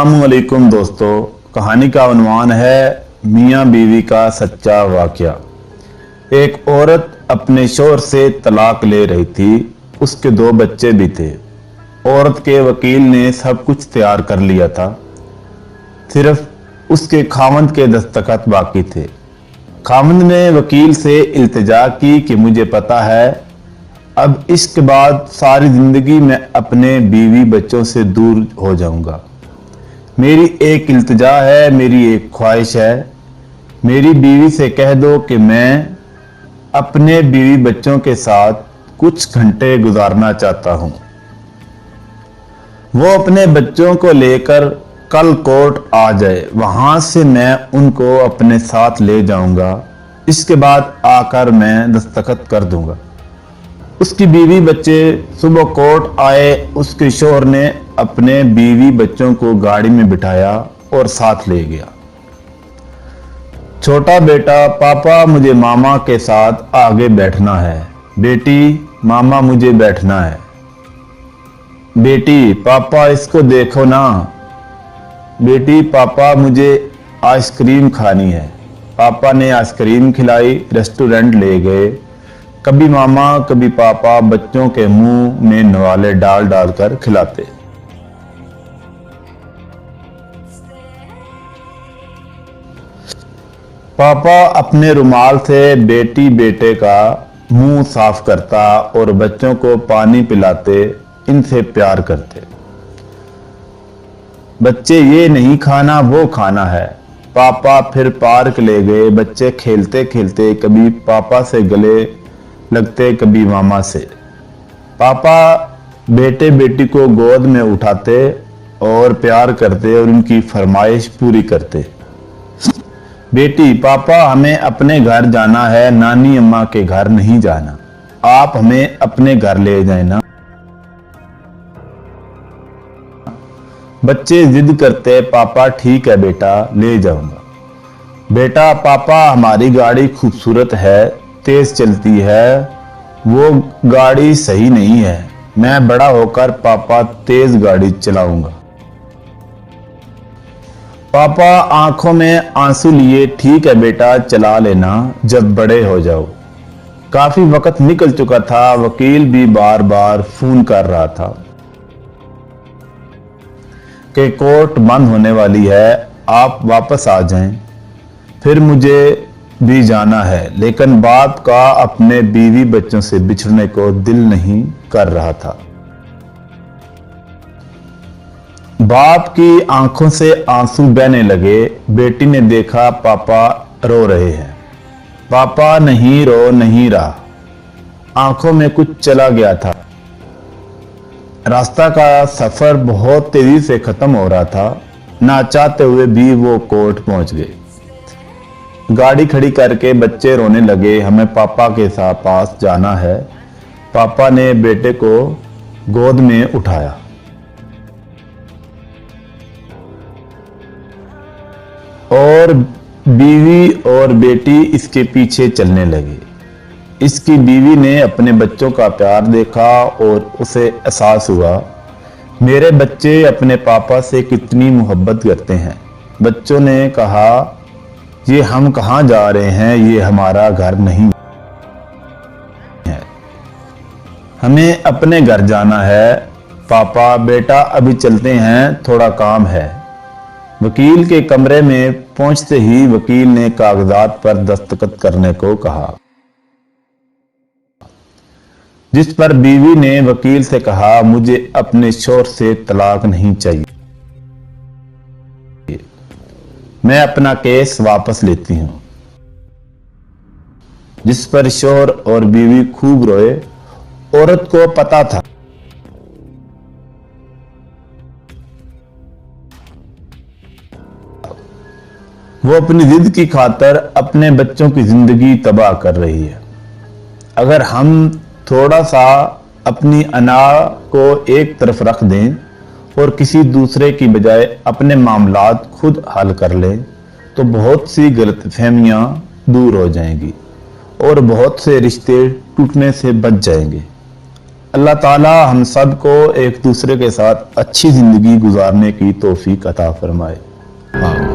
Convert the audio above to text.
अस्सलामुअलैकुम दोस्तों, कहानी का उन्वान है मियाँ बीवी का सच्चा वाकया। एक औरत अपने शौहर से तलाक ले रही थी। उसके 2 बच्चे भी थे। औरत के वकील ने सब कुछ तैयार कर लिया था, सिर्फ उसके खामंद के दस्तखत बाकी थे। खामंद ने वकील से इल्तिजा की कि मुझे पता है अब इसके बाद सारी जिंदगी मैं अपने बीवी बच्चों से दूर हो जाऊंगा। मेरी एक इल्तिजा है, मेरी एक ख्वाहिश है। मेरी बीवी से कह दो कि मैं अपने बीवी बच्चों के साथ कुछ घंटे गुजारना चाहता हूं। वो अपने बच्चों को लेकर कल कोर्ट आ जाए, वहां से मैं उनको अपने साथ ले जाऊंगा। इसके बाद आकर मैं दस्तखत कर दूंगा। उसकी बीवी बच्चे सुबह कोर्ट आए। उसके शौहर ने अपने बीवी बच्चों को गाड़ी में बिठाया और साथ ले गया। छोटा बेटा, पापा मुझे मामा के साथ आगे बैठना है। बेटी, मामा मुझे बैठना है। बेटी, पापा इसको देखो ना। बेटी, पापा मुझे आइसक्रीम खानी है। पापा ने आइसक्रीम खिलाई, रेस्टोरेंट ले गए। कभी मामा कभी पापा बच्चों के मुंह में नवाले डाल डाल कर खिलाते। पापा अपने रुमाल से बेटी बेटे का मुंह साफ करता और बच्चों को पानी पिलाते, इनसे प्यार करते। बच्चे ये नहीं खाना वो खाना है। पापा फिर पार्क ले गए। बच्चे खेलते खेलते कभी पापा से गले लगते, कभी मामा से। पापा बेटे बेटी को गोद में उठाते और प्यार करते और उनकी फरमाइश पूरी करते। बेटी, पापा हमें अपने घर जाना है, नानी अम्मा के घर नहीं जाना। आप हमें अपने घर ले जाए ना। बच्चे जिद करते, पापा ठीक है बेटा, ले जाऊंगा। बेटा, पापा हमारी गाड़ी खूबसूरत है, तेज चलती है, वो गाड़ी सही नहीं है। मैं बड़ा होकर पापा तेज गाड़ी चलाऊंगा। पापा आंखों में आंसू लिए, ठीक है बेटा, चला लेना जब बड़े हो जाओ। काफी वक्त निकल चुका था। वकील भी बार बार फोन कर रहा था कि कोर्ट बंद होने वाली है, आप वापस आ जाएं, फिर मुझे भी जाना है। लेकिन बाप का अपने बीवी बच्चों से बिछड़ने को दिल नहीं कर रहा था। बाप की आंखों से आंसू बहने लगे। बेटी ने देखा पापा रो रहे हैं। पापा नहीं रो नहीं रहा, आंखों में कुछ चला गया था। रास्ता का सफर बहुत तेजी से खत्म हो रहा था। ना चाहते हुए भी वो कोर्ट पहुंच गए। गाड़ी खड़ी करके बच्चे रोने लगे, हमें पापा के साथ पास जाना है। पापा ने बेटे को गोद में उठाया और बीवी और बेटी इसके पीछे चलने लगे। इसकी बीवी ने अपने बच्चों का प्यार देखा और उसे एहसास हुआ, मेरे बच्चे अपने पापा से कितनी मोहब्बत करते हैं। बच्चों ने कहा, ये हम कहाँ जा रहे हैं, ये हमारा घर नहीं है, हमें अपने घर जाना है। पापा, बेटा अभी चलते हैं, थोड़ा काम है। वकील के कमरे में पहुंचते ही वकील ने कागजात पर दस्तखत करने को कहा, जिस पर बीवी ने वकील से कहा, मुझे अपने शौहर से तलाक नहीं चाहिए, मैं अपना केस वापस लेती हूं। जिस पर शौहर और बीवी खूब रोए। औरत को पता था वो अपनी जिद की खातर अपने बच्चों की जिंदगी तबाह कर रही है। अगर हम थोड़ा सा अपनी अना को एक तरफ रख दें और किसी दूसरे की बजाय अपने मामलात खुद हल कर लें तो बहुत सी गलतफहमियां दूर हो जाएंगी और बहुत से रिश्ते टूटने से बच जाएंगे। अल्लाह ताला हम सब को एक दूसरे के साथ अच्छी जिंदगी गुजारने की तौफीक अता फरमाए। आमीन।